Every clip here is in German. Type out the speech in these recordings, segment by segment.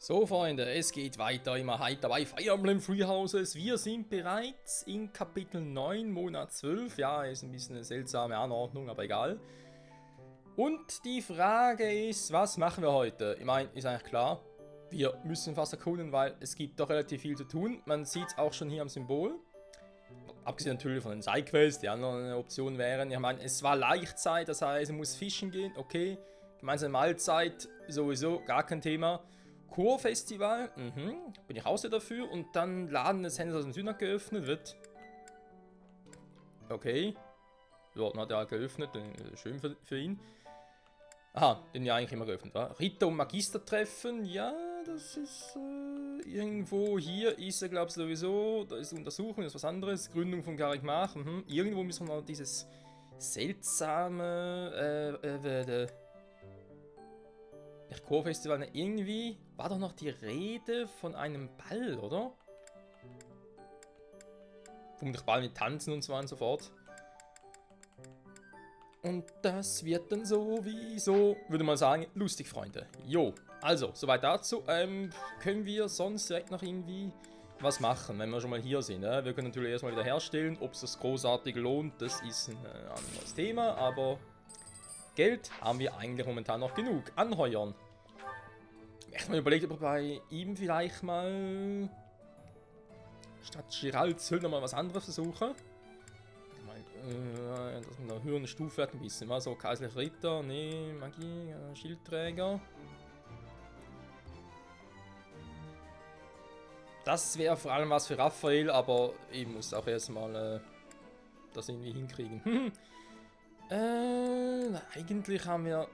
So Freunde, es geht weiter, immer heiter bei Fire Emblem Three Houses. Wir sind bereits in Kapitel 9, Monat 12. Ja, ist ein bisschen eine seltsame Anordnung, aber egal. Und die Frage ist, was machen wir heute? Ich meine, ist eigentlich klar, wir müssen fast erkunden, weil es gibt doch relativ viel zu tun. Man sieht es auch schon hier am Symbol. Abgesehen natürlich von den Sidequests, die anderen Optionen wären, ich meine, es war Laichzeit, das heißt, man muss fischen gehen, okay. Gemeinsame Mahlzeit, sowieso, gar kein Thema. Chorfestival, bin ich auch sehr dafür. Und dann Laden des Händlers aus dem Süden geöffnet wird. Okay. Dort hat er halt geöffnet, schön für ihn. Aha, den ja eigentlich immer geöffnet war. Ritter und Magister treffen, ja, das ist irgendwo hier ist er, glaube ich, sowieso. Da ist Untersuchung, das ist was anderes. Gründung von Garigmach, Irgendwo müssen wir noch dieses seltsame, Chorfestival, ne, irgendwie war doch noch die Rede von einem Ball, oder? Vermutlich Ball mit Tanzen und so weiter und so fort. Und das wird dann sowieso, würde man sagen, lustig, Freunde. Jo, also, soweit dazu. Können wir sonst direkt noch irgendwie was machen, wenn wir schon mal hier sind. Wir können natürlich erstmal wieder herstellen, ob es das großartig lohnt, das ist ein anderes Thema, aber Geld haben wir eigentlich momentan noch genug. Anheuern. Ich habe mir überlegt, ob wir bei ihm vielleicht mal statt Gerald Zöllner mal was anderes versuchen. Das mit einer höheren Stufe wird ein bisschen. Mal so Kaiserlicher Ritter, nee, Magie, Schildträger. Das wäre vor allem was für Raphael, aber ich muss auch erstmal das irgendwie hinkriegen. Eigentlich haben wir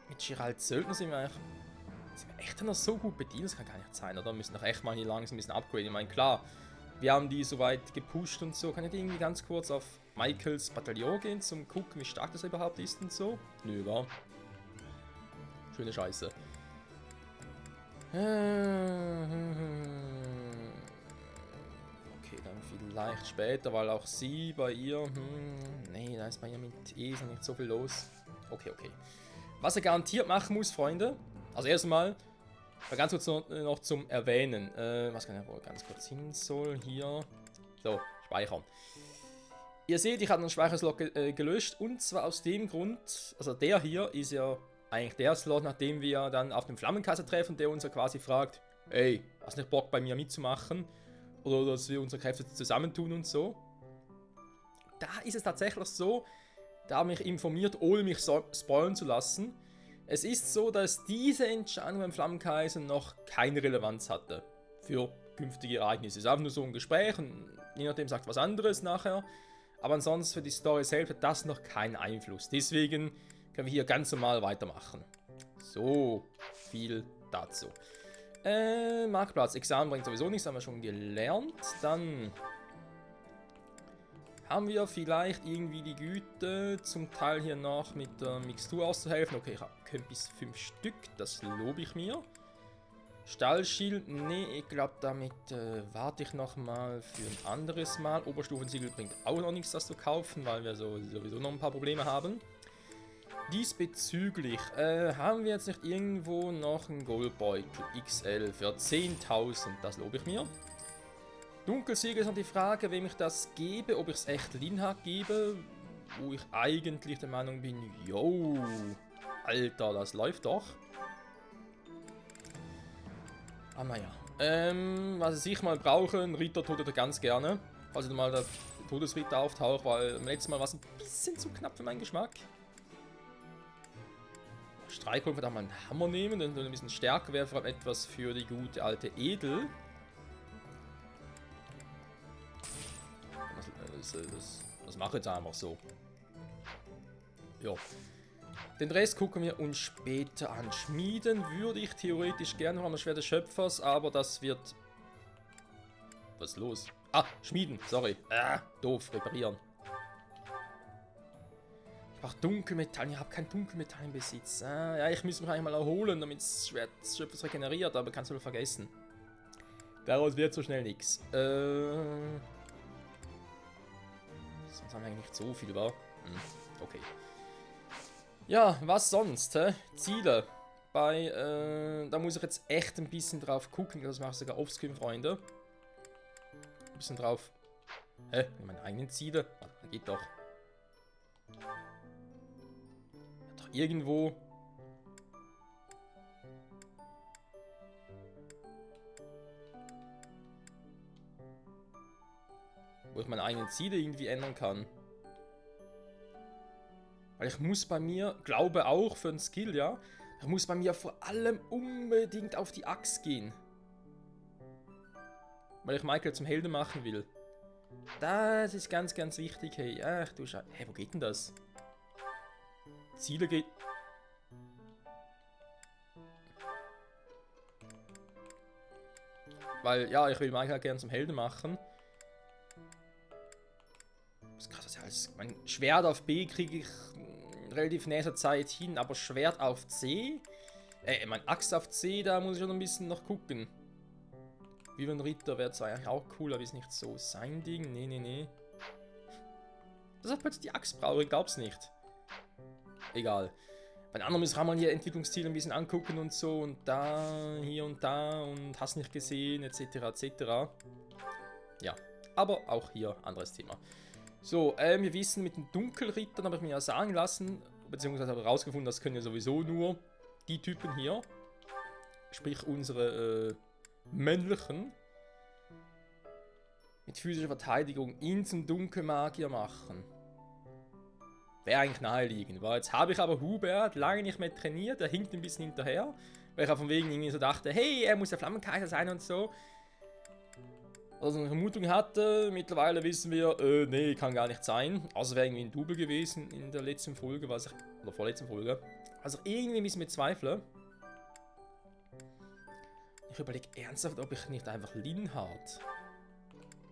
mit Gerald Söldner sind wir echt noch so gut bedient, das kann gar nicht sein, oder? Wir müssen doch echt mal hier langsam ein bisschen upgraden. Ich meine, klar, wir haben die soweit gepusht und so. Kann ich irgendwie ganz kurz auf Michaels Bataillon gehen, zum gucken, wie stark das überhaupt ist und so? Nö, war. Schöne Scheiße. Okay, dann vielleicht später, weil auch sie bei ihr... nee, da ist bei ihr mit ESA nicht so viel los. Okay. Was er garantiert machen muss, Freunde. Also erstmal, ganz kurz noch zum Erwähnen. Was kann ich wohl ganz kurz hin soll hier. So, speichern. Ihr seht, ich habe einen Speicherslot gelöscht. Und zwar aus dem Grund, also der hier ist ja eigentlich der Slot, nachdem wir dann auf dem Flammenkaiser treffen, der uns ja quasi fragt, ey, hast nicht Bock bei mir mitzumachen? Oder dass wir unsere Kräfte zusammentun und so. Da ist es tatsächlich so, da habe ich mich informiert, ohne mich spoilern zu lassen. Es ist so, dass diese Entscheidung beim Flammenkaiser noch keine Relevanz hatte für künftige Ereignisse. Es ist einfach nur so ein Gespräch und je nachdem sagt was anderes nachher. Aber ansonsten für die Story selbst hat das noch keinen Einfluss. Deswegen können wir hier ganz normal weitermachen. So, viel dazu. Marktplatz, Examen bringt sowieso nichts, haben wir schon gelernt. Dann haben wir vielleicht irgendwie die Güte, zum Teil hier noch mit der Mixtur auszuhelfen. Okay, ich könnte bis 5 Stück, das lobe ich mir. Stahlschild, nee, ich glaube damit warte ich nochmal für ein anderes Mal. Oberstufensiegel bringt auch noch nichts, das zu kaufen, weil wir sowieso noch ein paar Probleme haben. Diesbezüglich haben wir jetzt nicht irgendwo noch einen Goldbeutel XL für 10.000, das lobe ich mir. Dunkelsiegel ist noch die Frage, wem ich das gebe, ob ich es echt Linhard gebe, wo ich eigentlich der Meinung bin, yo, Alter, das läuft doch. Ah, naja. Was ich mal brauche, ein Ritter tut er ganz gerne. Falls mal der Todesritter auftaucht, weil beim letzten Mal war es ein bisschen zu knapp für meinen Geschmack. Streikholm wird auch mal einen Hammer nehmen, denn ein bisschen stärker wäre vor allem etwas für die gute alte Edel. Das mache ich jetzt einfach so. Ja. Den Rest gucken wir uns später an. Schmieden würde ich theoretisch gerne noch an das Schwert des Schöpfers, aber das wird... Was ist los? Ah, Schmieden, sorry. Doof, reparieren. Ich brauche Dunkelmetall, ich habe kein Dunkelmetall im Besitz. Ja, ich muss mich eigentlich mal erholen, damit das Schwert des Schöpfers regeneriert, aber kannst du wohl vergessen. Daraus wird so schnell nichts. Sonst haben wir eigentlich nicht so viel, wa? Okay. Ja, was sonst, hä? Ziele. Da muss ich jetzt echt ein bisschen drauf gucken. Das mache ich sogar offscreen, Freunde. Ein bisschen drauf. Meine eigenen Ziele. Geht doch. Doch irgendwo. Wo ich meine eigenen Ziele irgendwie ändern kann. Weil ich muss bei mir, glaube auch für einen Skill, ja, ich muss bei mir vor allem unbedingt auf die Axt gehen. Weil ich Michael zum Helden machen will. Das ist ganz, ganz wichtig, hey. Ach du Scheiße. Hey, wo geht denn das? Ziele geht... Weil, ja, ich will Michael gerne zum Helden machen. Das ist krass, das ist alles... Mein Schwert auf B kriege ich relativ nächster Zeit hin, aber Schwert auf C? Mein Axt auf C, da muss ich schon ein bisschen noch gucken. Wie ein Ritter wäre zwar eigentlich auch cool, aber ist nicht so sein Ding. Nee, nee, nee. Das hat plötzlich die Axt brauche, ich glaub's nicht. Egal. Bei den anderen müssen wir mal hier Entwicklungsziele ein bisschen angucken und so und da, hier und da und hast nicht gesehen, etc. etc. Ja, aber auch hier anderes Thema. So, wir wissen, mit den Dunkelrittern habe ich mir ja sagen lassen, beziehungsweise habe herausgefunden, das können ja sowieso nur die Typen hier. Sprich unsere männlichen. Mit physischer Verteidigung ihn zum Dunkelmagier machen. Wäre eigentlich naheliegend. Weil jetzt habe ich aber Hubert lange nicht mehr trainiert, er hinkt ein bisschen hinterher. Weil ich auch von wegen irgendwie so dachte, hey, er muss der Flammenkaiser sein und so. Also eine Vermutung hatte, mittlerweile wissen wir, nee, kann gar nicht sein. Also wäre irgendwie ein Double gewesen in der letzten Folge, was ich, oder vorletzten Folge. Also irgendwie ein bisschen mit Zweifel. Ich überlege ernsthaft, ob ich nicht einfach Linhard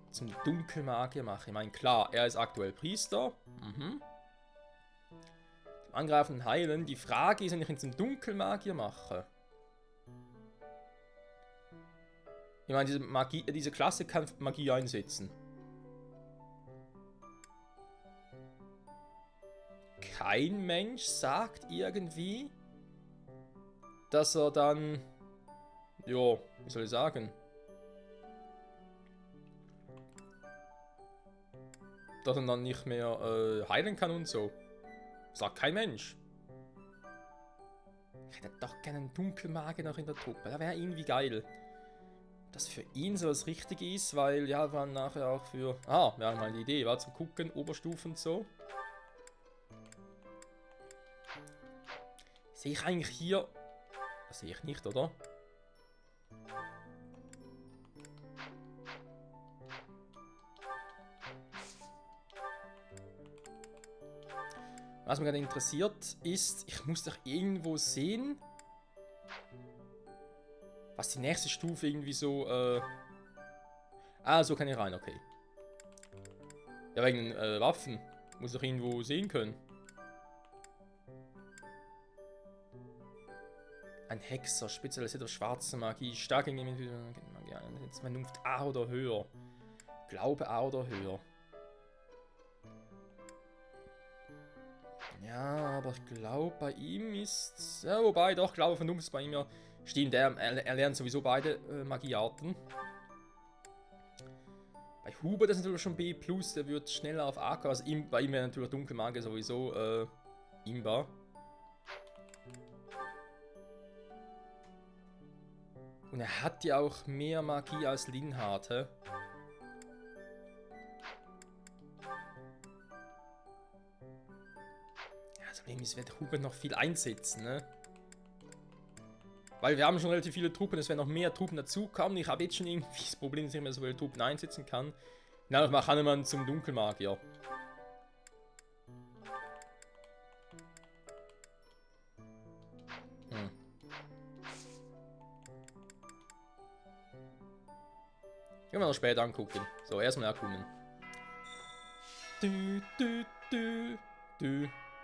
zum Dunkelmagier mache. Ich meine, klar, er ist aktuell Priester. Angreifen und heilen. Die Frage ist, wenn ich ihn zum Dunkelmagier mache. Ich meine, diese Klasse kann Magie einsetzen. Kein Mensch sagt irgendwie, dass er dann, jo, wie soll ich sagen, dass er dann nicht mehr heilen kann und so. Sagt kein Mensch. Ich hätte doch gerne einen Dunkelmagier noch in der Truppe. Das wäre irgendwie geil. Das für ihn so das Richtige ist, weil ja, wir nachher auch für... wir haben mal die Idee, war zum Gucken, Oberstufen und so. Sehe ich eigentlich hier... Das sehe ich nicht, oder? Was mich gerade interessiert ist, ich muss doch irgendwo sehen, was die nächste Stufe irgendwie so, so kann ich rein, okay. Ja, wegen Waffen. Muss doch irgendwo sehen können. Ein Hexer, spezialisiert auf schwarze Magie, stark gegen Magie, Vernunft A oder höher. Glaube A oder höher. Ja, aber ich glaube, bei ihm ist... Ja, wobei, doch, glaube Vernunft ist bei ihm ja... Stimmt, er lernt sowieso beide Magiearten. Bei Hubert ist natürlich schon B+, der wird schneller auf A kommen. Also bei ihm wäre natürlich Dunkelmagier sowieso imbar. Und er hat ja auch mehr Magie als Linhard, hä? Ja, das Problem ist, wird Hubert noch viel einsetzen, ne? Weil wir haben schon relativ viele Truppen, es werden noch mehr Truppen dazukommen. Ich habe jetzt schon irgendwie das Problem, dass ich nicht mehr so viele Truppen einsetzen kann. Dann mache Hannemann zum Dunkelmagier. Können wir noch später angucken. So, erstmal erkunden.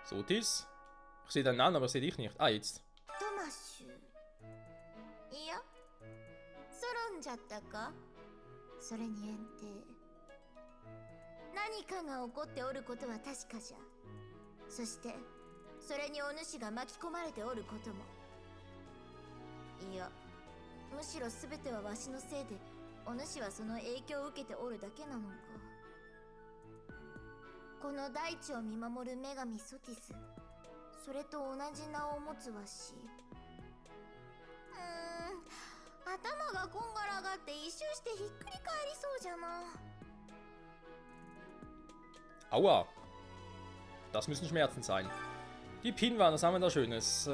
So, das. Ich sehe deinen Namen, aber ich sehe dich nicht. Ah, jetzt. いや、むしろ全てはわしのせいで、お主はその影響を受けておるだけなのか。この大地を見守る女神ソティス、それと同じ名を持つわし。頭がこんがらがって一周してひっくり返りそうじゃな。Aua. Das müssen Schmerzen sein. Die Pinwan, was haben wir da Schönes?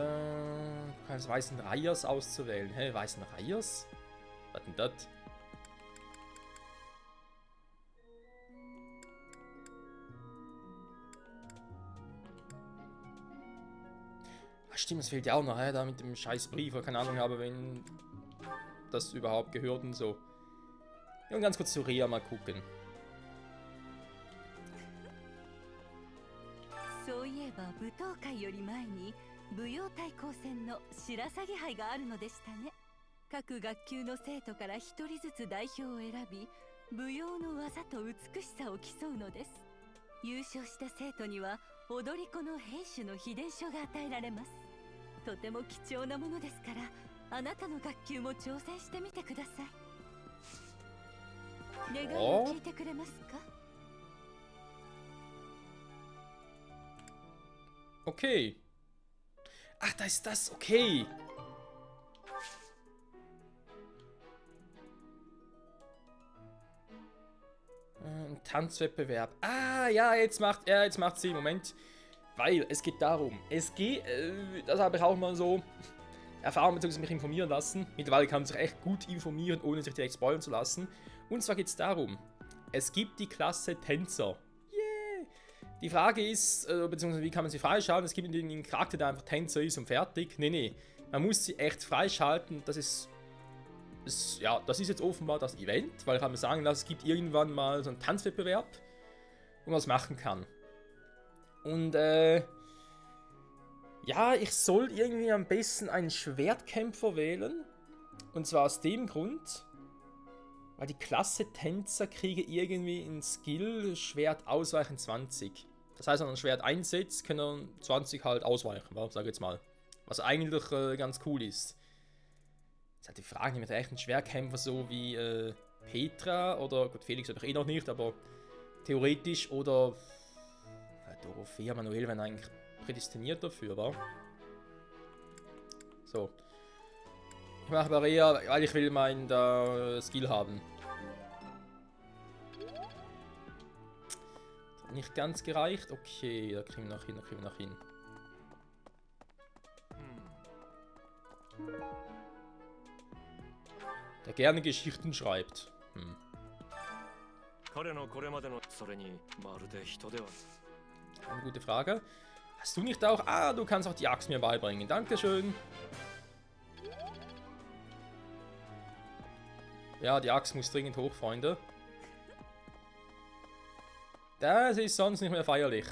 Keines weißen Reihers auszuwählen. Hä, weißen Reihers? Was denn das? Ach stimmt, es fehlt ja auch noch, da mit dem scheiß Brief, weil keine Ahnung habe, wenn das überhaupt gehört und so. Ja, und ganz kurz zu Rea mal gucken. そういえば舞踏会より前に舞踊対抗戦の白鷺杯があるのでしたね。各学級の生徒から一人ずつ代表を選び、舞踊の技と美しさを競うのです。優勝した生徒には踊り子の兵士の秘伝書が与えられます。とても貴重なものですから、あなたの学級も挑戦してみてください。願いを聞いてくれますか？ Okay. Ach, da ist das. Okay. Tanzwettbewerb. Ah, ja, jetzt macht sie. Moment. Weil es geht darum. Das habe ich auch mal so erfahren bzw. mich informieren lassen. Mittlerweile kann man sich echt gut informieren, ohne sich direkt spoilern zu lassen. Und zwar geht es darum. Es gibt die Klasse Tänzer. Die Frage ist, beziehungsweise wie kann man sie freischalten? Es gibt einen Charakter, der einfach Tänzer ist und fertig. Nee. Man muss sie echt freischalten. Das ist jetzt offenbar das Event, weil ich habe mir sagen lassen, es gibt irgendwann mal so einen Tanzwettbewerb, wo man das machen kann. Und ich soll irgendwie am besten einen Schwertkämpfer wählen. Und zwar aus dem Grund, weil die Klasse Tänzer kriege irgendwie in Skill Schwert ausweichen 20. Das heißt, wenn man ein Schwert einsetzt, können 20 halt ausweichen, sag jetzt mal. Was eigentlich ganz cool ist. Das ist halt die Frage, mit echt ein Schwertkämpfer so wie Petra oder, gut, Felix habe ich eh noch nicht, aber theoretisch oder Dorothea Manuel, wenn eigentlich prädestiniert dafür war. So. Ich mache Barea, weil ich will meinen Skill haben. Das hat nicht ganz gereicht. Okay, da kriegen wir noch hin, Der gerne Geschichten schreibt. Eine gute Frage. Hast du nicht auch... Ah, du kannst auch die Axt mir beibringen. Dankeschön. Ja, die Axt muss dringend hoch, Freunde. Das ist sonst nicht mehr feierlich.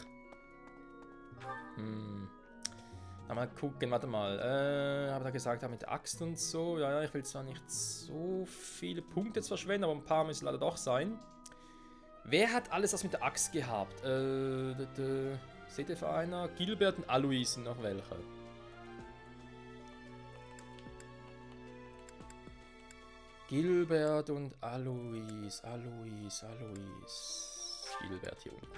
Mal gucken, warte mal. Habe da gesagt, mit Axt und so. Ja, ich will zwar nicht so viele Punkte jetzt verschwenden, aber ein paar müssen leider doch sein. Wer hat alles das mit der Axt gehabt? Seht ihr für einer? Gilbert und Alois sind noch welche. Gilbert und Alois. Gilbert hier unten.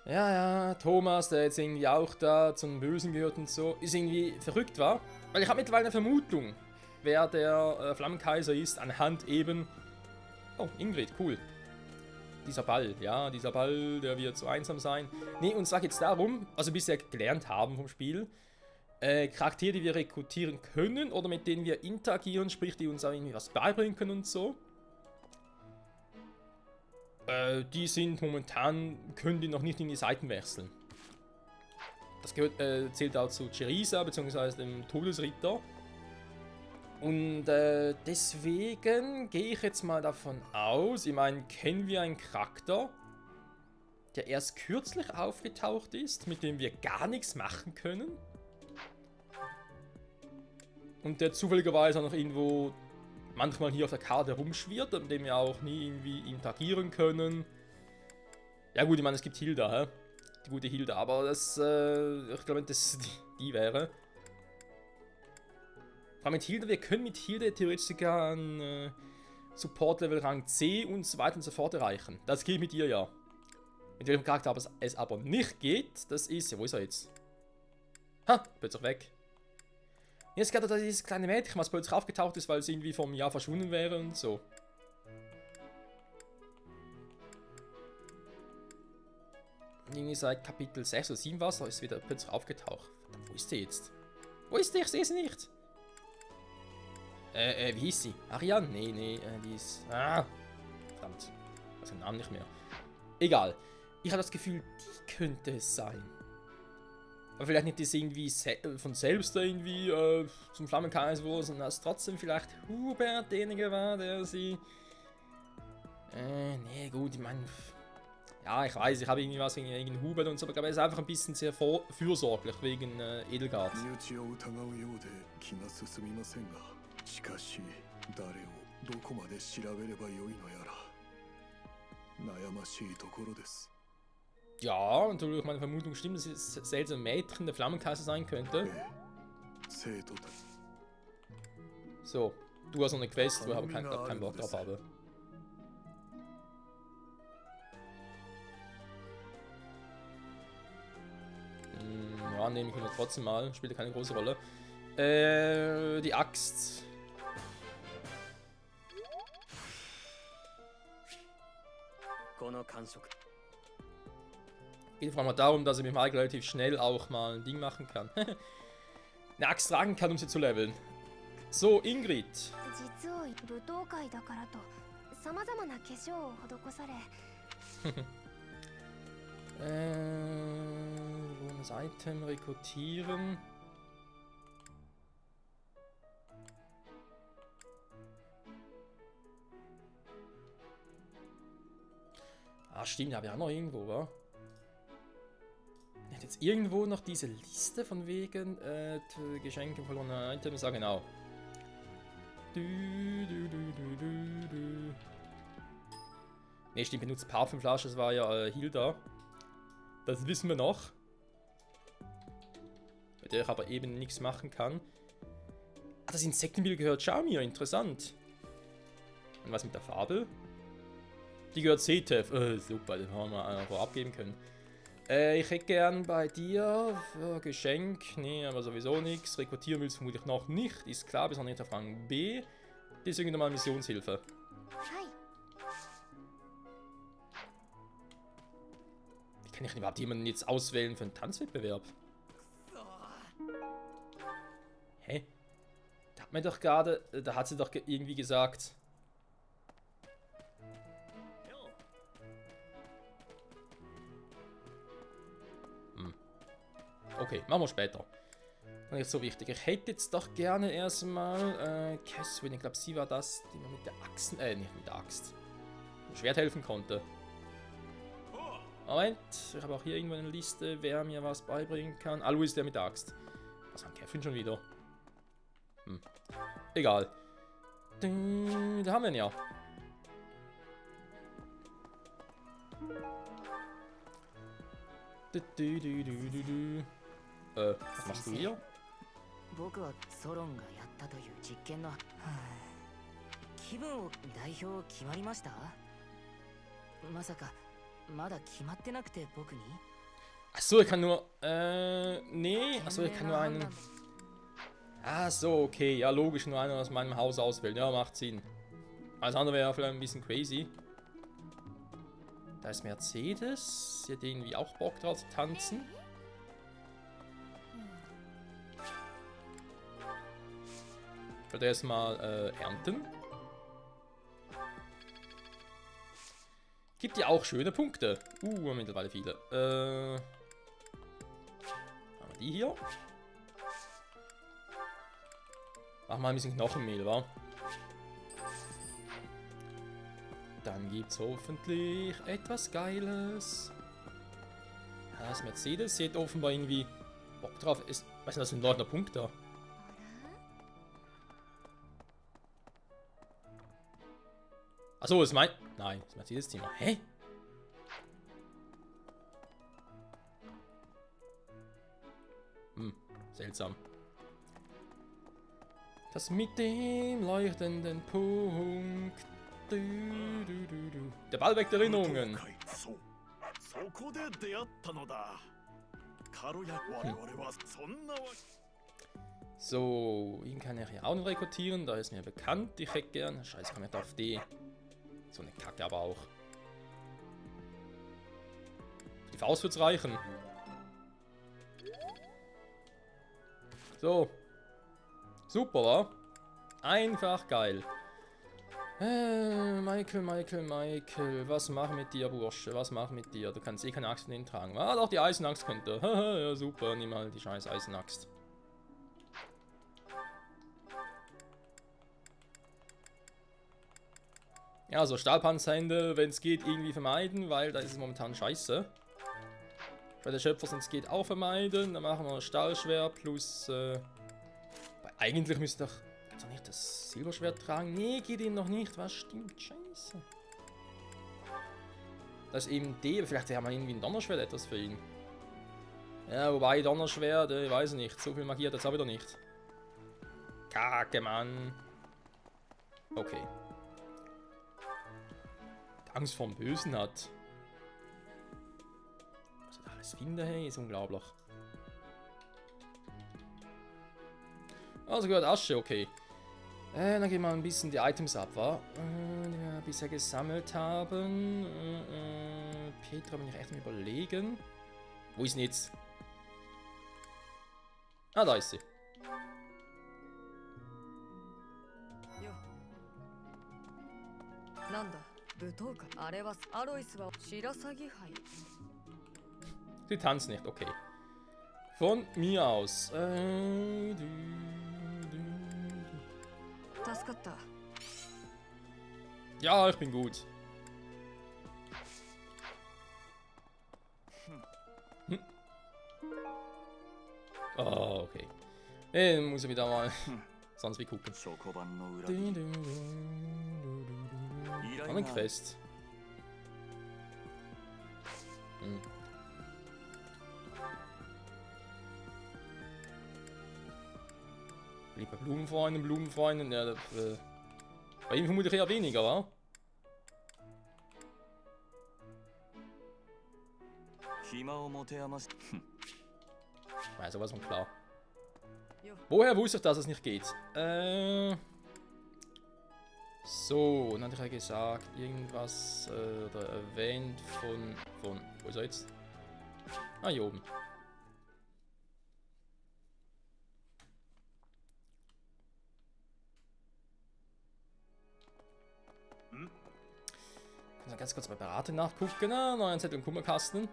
Ja, Thomas, der jetzt irgendwie auch da zum Bösen gehört und so, ist irgendwie verrückt, war. Weil ich habe mittlerweile eine Vermutung, wer der Flammenkaiser ist, anhand eben... Oh, Ingrid, cool. Dieser Ball, der wird so einsam sein. Nee, und zwar geht es darum, also bisher gelernt haben vom Spiel, Charaktere, die wir rekrutieren können oder mit denen wir interagieren, sprich, die uns auch irgendwie was beibringen können und so. Die sind momentan, können die noch nicht in die Seiten wechseln. Das zählt auch zu Cerisa, beziehungsweise dem Todesritter. Und deswegen gehe ich jetzt mal davon aus, ich meine, kennen wir einen Charakter, der erst kürzlich aufgetaucht ist, mit dem wir gar nichts machen können. Und der zufälligerweise auch noch irgendwo manchmal hier auf der Karte rumschwirrt, mit dem wir auch nie irgendwie interagieren können. Ja gut, ich meine, es gibt Hilda, die gute Hilda, aber das, ich glaube, dass die wäre. Vor allem mit Hilde, wir können mit Hilde theoretisch sogar ein Support-Level Rang C und so weiter und so fort erreichen. Das geht mit ihr ja. Mit welchem Charakter es aber nicht geht, das ist... Ja, wo ist er jetzt? Ha, plötzlich weg. Jetzt gerade dieses kleine Mädchen, was plötzlich aufgetaucht ist, weil es irgendwie vom Jahr verschwunden wäre und so. Irgendwie seit Kapitel 6 oder 7 war es, ist wieder plötzlich aufgetaucht. Verdammt, wo ist die jetzt? Wo ist die? Ich sehe sie nicht. Wie hieß sie? Ariane? Nee, die ist... Ah! Verdammt. Ich weiß den Namen nicht mehr. Egal. Ich habe das Gefühl, die könnte es sein. Aber vielleicht nicht das irgendwie von selbst irgendwie zum Flammenkaiser wurde, sondern dass trotzdem vielleicht Hubert derjenige war, der sie... nee, gut, ich meine... Ja, ich weiß, ich habe irgendwie was gegen Hubert und so, aber er ist einfach ein bisschen sehr fürsorglich wegen Edelgard. Ja, und durch meine Vermutung stimmt, dass es das seltsame Mädchen der Flammenkaiser sein könnte. So, du hast noch eine Quest, wo ich aber keinen Bock drauf habe. Ja, nehme ich mir trotzdem mal. Spielt keine große Rolle. Die Axt. Geht vor allem darum, dass ich mit Mike relativ schnell auch mal ein Ding machen kann. Eine Axt tragen kann, um sie zu leveln. So, Ingrid. Das Item rekrutieren. Ah, stimmt, habe ich auch noch irgendwo, wa? Ich hätte jetzt irgendwo noch diese Liste von wegen Geschenke verlorener Items. Ah, genau. Ne, stimmt, benutzt Parfümflasche, das war ja Hilda. Das wissen wir noch. Mit der ich aber eben nichts machen kann. Ah, das Insektenbild gehört Xiaomi, interessant. Und was mit der Farbe? Die gehört Setef. Super, den haben wir einfach abgeben können. Ich hätte gern bei dir Geschenk. Nee, aber sowieso nichts. Rekrutieren willst du vermutlich noch nicht. Ist klar, bis noch nicht auf Rang B. Deswegen nochmal Missionshilfe. Wie kann ich denn überhaupt jemanden jetzt auswählen für einen Tanzwettbewerb? Hä? Da hat man doch gerade. Da hat sie doch irgendwie gesagt. Okay, machen wir später. Nicht so wichtig. Ich hätte jetzt doch gerne erstmal Catherine, ich glaube sie war das, die mir mit der Axt, nicht mit der Axt, mit dem Schwert helfen konnte. Moment, ich habe auch hier irgendwo eine Liste, wer mir was beibringen kann. Ah, Louis, der mit der Axt. Was haben Catherine schon wieder? Egal. Da haben wir ihn ja. Was machst du hier? Achso, ich kann nur. Nee. Achso, ich kann nur einen. Ah, so, okay. Ja, logisch, nur einer aus meinem Haus auswählen. Ja, macht Sinn. Alles andere wäre vielleicht ein bisschen crazy. Da ist Mercedes. Sie hat irgendwie auch Bock drauf zu tanzen. Ich werde erstmal ernten. Gibt ja auch schöne Punkte. Mittlerweile viele. Haben wir die hier? Machen wir ein bisschen Knochenmehl, wa? Dann gibt's hoffentlich etwas Geiles. Ja, das Mercedes. Sie hat offenbar irgendwie Bock drauf. Ist, was ist denn das für ein leuchtender Punkt da? Achso, ist mein... Nein, das Mercedes-Thema. Hä? Seltsam. Das mit dem leuchtenden Punkt. Der Ball weckt Erinnerungen. So, ihn kann ich ja auch noch rekrutieren, da ist mir bekannt. Ich hätte gern. Scheiße, komm nicht auf die. So eine Kacke aber auch. Die Faust wird's reichen. So. Super, wa? Einfach geil. Michael, was mach mit dir, Bursche? Was mach mit dir? Du kannst eh keine Axt von innen tragen. Ah, doch, die Eisenaxt könnte. Ja, super, nimm mal die scheiß Eisenaxt. Ja, so Stahlpanzerhände, wenn es geht, irgendwie vermeiden, weil da ist es momentan scheiße. Bei der Schöpfer, sonst geht auch vermeiden. Dann machen wir Stahlschwert plus. Eigentlich müsste doch. Kannst du nicht das Silberschwert tragen? Nee, geht ihm noch nicht. Was stimmt? Scheiße. Das ist eben D. Vielleicht haben wir irgendwie ein Donnerschwert etwas für ihn. Ja, wobei Donnerschwert, ich weiß nicht. So viel Magie hat er jetzt auch wieder nicht. Kacke, Mann. Okay. Angst vor dem Bösen hat. Was ich da alles finde, hey, ist unglaublich. Also gut, Asche, okay. Dann gehen wir ein bisschen die Items ab, wa? Die wir bisher gesammelt haben. Petra bin ich echt am Überlegen. Wo ist denn jetzt? Ah, da ist sie. Sie tanzt nicht, okay. Von mir aus. Ja, ich bin gut. Hm. Oh, okay. Muss ich wieder mal sonst wie gucken. An den Quest. Hm. Lieber Blumenfreundin, ja, bei ihm vermutlich eher weniger, wa? Ja, sowas von klar. Woher wusste ich, dass es nicht geht? So, dann hatte ich ja gesagt, irgendwas oder erwähnt von. Wo ist er jetzt? Ah, hier oben. Ganz kurz bei Berater nachgucken. Neuen Zettel und Kummerkasten.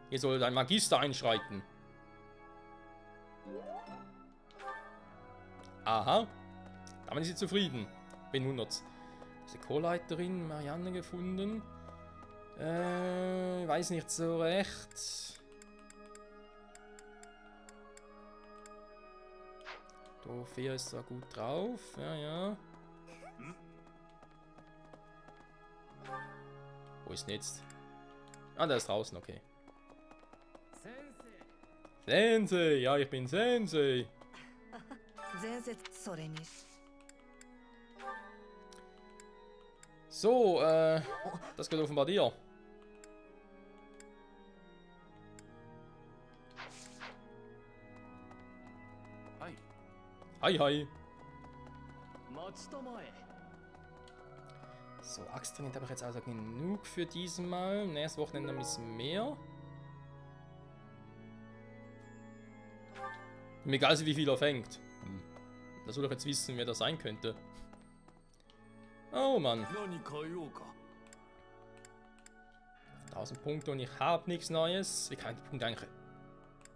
Hier soll ein Magister einschreiten. Aha. Damit ist sie zufrieden. Wen wundert's? Ist die Chorleiterin Marianne gefunden? Weiß nicht so recht. Dorothea ist zwar gut drauf, ja. Wo ist denn jetzt? Ah, der ist draußen, okay. Sensei, ja, ich bin Sensei. So, das geht offenbar dir. Hi. So, Axt trainiert habe ich jetzt also genug für diesen Mal. Nächstes Wochenende ein bisschen mehr. Mir egal, wie viel er fängt. Da soll ich jetzt wissen, wer das sein könnte. Oh Mann. 1000 Punkte und ich habe nichts Neues. Wie kann ich die Punkte eigentlich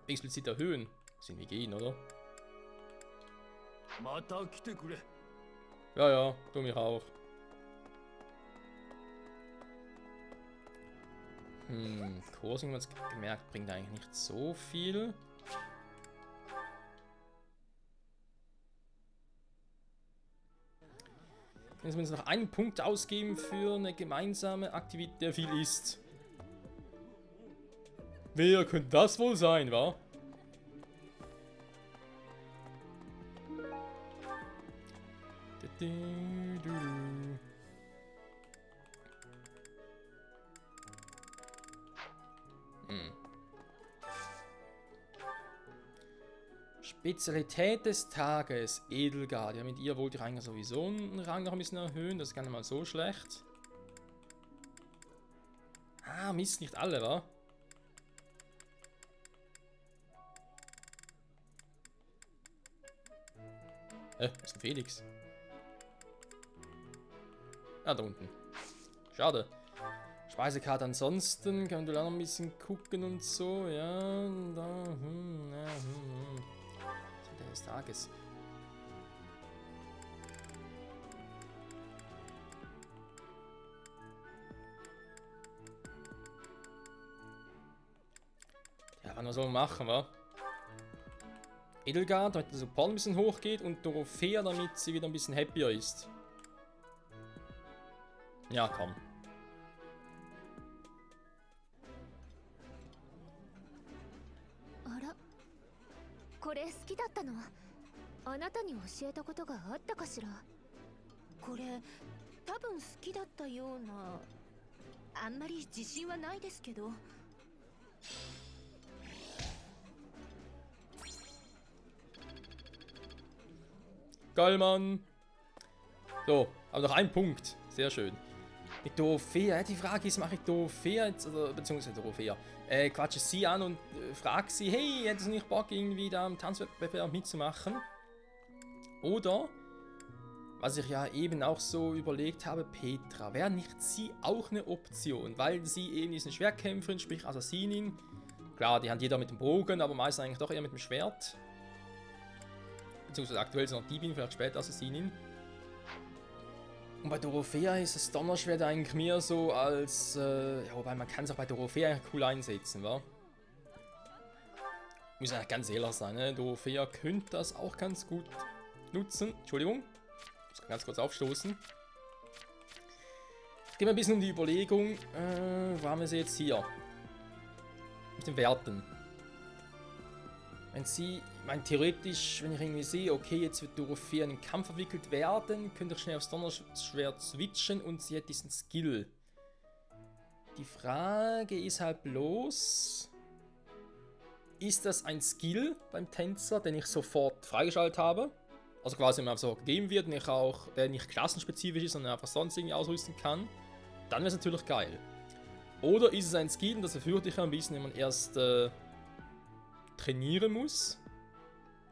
explizit erhöhen? Das sind wir gehen, oder? Ja, tu mich auch. Coursing, haben wir jetzt gemerkt, bringt eigentlich nicht so viel. Jetzt müssen wir noch einen Punkt ausgeben für eine gemeinsame Aktivität, der viel ist. Wer könnte das wohl sein, wa? Spezialität des Tages, Edelgard. Ja, mit ihr wollte ich eigentlich sowieso einen Rang noch ein bisschen erhöhen. Das ist gar nicht mal so schlecht. Ah, Mist, nicht alle, wa? Was ist ein Felix? Ah, da unten. Schade. Speisekarte ansonsten, können wir da noch ein bisschen gucken und so, ja, da, des Tages. Ja, was soll man machen, wa? Edelgard, damit der Support ein bisschen hochgeht und Dorothea, damit sie wieder ein bisschen happier ist. Ja, komm. これ好きだったの？あなたに教えたことがあったかしら？これ多分好きだったような。あんまり自信はないですけど。Geil, Mann. So, aber noch ein Punkt. Sehr schön. Mit Dorothea, die Frage ist, mache ich Dorothea jetzt, oder beziehungsweise Dorothea, quatsche sie an und frage sie, hey, hättest du nicht Bock, irgendwie da am Tanzwettbewerb mitzumachen? Oder, was ich ja eben auch so überlegt habe, Petra, wäre nicht sie auch eine Option? Weil sie eben ist eine Schwertkämpferin, sprich Assassinin. Klar, die hat jeder mit dem Bogen, aber meistens eigentlich doch eher mit dem Schwert. Beziehungsweise aktuell ist noch Diebin, vielleicht später Assassinin. Und bei Dorothea ist das Donnerschwert eigentlich mehr so als, ja, wobei man kann es auch bei Dorothea cool einsetzen, wa? Muss ja ganz ehrlich sein, ne? Dorothea könnte das auch ganz gut nutzen. Entschuldigung, ich muss ganz kurz aufstoßen. Es geht mir ein bisschen um die Überlegung, wo haben wir sie jetzt hier? Mit den Werten. Wenn sie, ich meine, theoretisch, wenn ich irgendwie sehe, okay, jetzt wird Dorothea in den Kampf verwickelt werden, könnte ich schnell aufs Donnerschwert switchen und sie hat diesen Skill. Die Frage ist halt bloß, ist das ein Skill beim Tänzer, den ich sofort freigeschaltet habe? Also quasi mir einfach so gegeben wird und ich auch, der nicht klassenspezifisch ist, sondern einfach sonst irgendwie ausrüsten kann. Dann wäre es natürlich geil. Oder ist es ein Skill, und das befürchte ich ein bisschen, wenn man erst trainieren muss,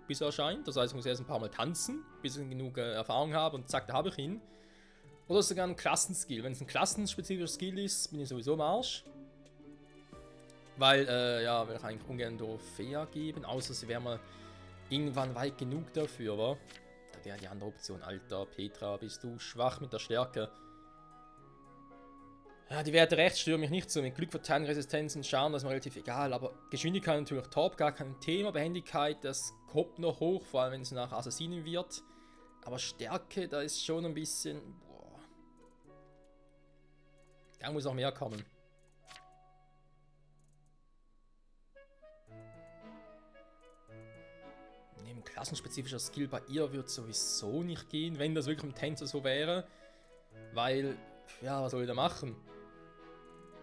bis er erscheint. Das heißt, ich muss erst ein paar Mal tanzen, bis ich genug Erfahrung habe und zack, da habe ich ihn. Oder sogar ein Klassenskill. Wenn es ein klassenspezifischer Skill ist, bin ich sowieso im Arsch. Weil, ja, will ich eigentlich ungern Dorothea geben, außer sie wäre mal irgendwann weit genug dafür, wa? Da wäre die andere Option. Alter, Petra, bist du schwach mit der Stärke. Ja, die Werte rechts stören mich nicht so. Mit Glück verteilen, Resistenzen, Schaden, das ist mir relativ egal. Aber Geschwindigkeit natürlich top, gar kein Thema. Behendigkeit, das kommt noch hoch, vor allem wenn es nach Assassinen wird. Aber Stärke, da ist schon ein bisschen... Boah. Da muss auch mehr kommen. Neben klassenspezifischer Skill bei ihr wird sowieso nicht gehen, wenn das wirklich im Tänzer so wäre. Weil, ja, was soll ich da machen?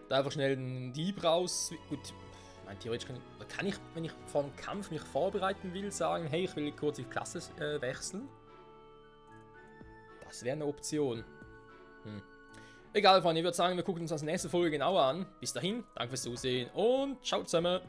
Da einfach schnell einen Dieb raus. Gut, mein, theoretisch kann ich, wenn ich vor dem Kampf mich vorbereiten will, sagen, hey, ich will kurz die Klasse wechseln. Das wäre eine Option. Egal, Freunde, ich würde sagen, wir gucken uns das nächste Folge genauer an. Bis dahin, danke fürs Zusehen und ciao zusammen.